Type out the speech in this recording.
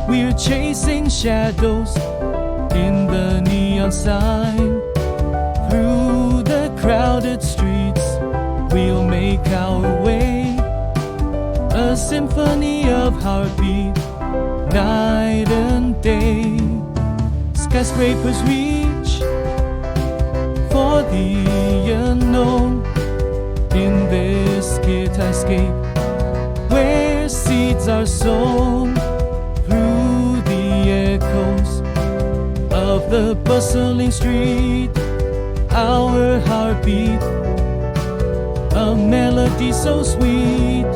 We're chasing shadows in the neon sign. Through the crowded streets, we'll make our way. A symphony of heartbeat, night and day. Skyscrapers reach for the unknown. In this skyscape, where seeds are sown, through the echoes of the bustling street, our heartbeat, a melody so sweet.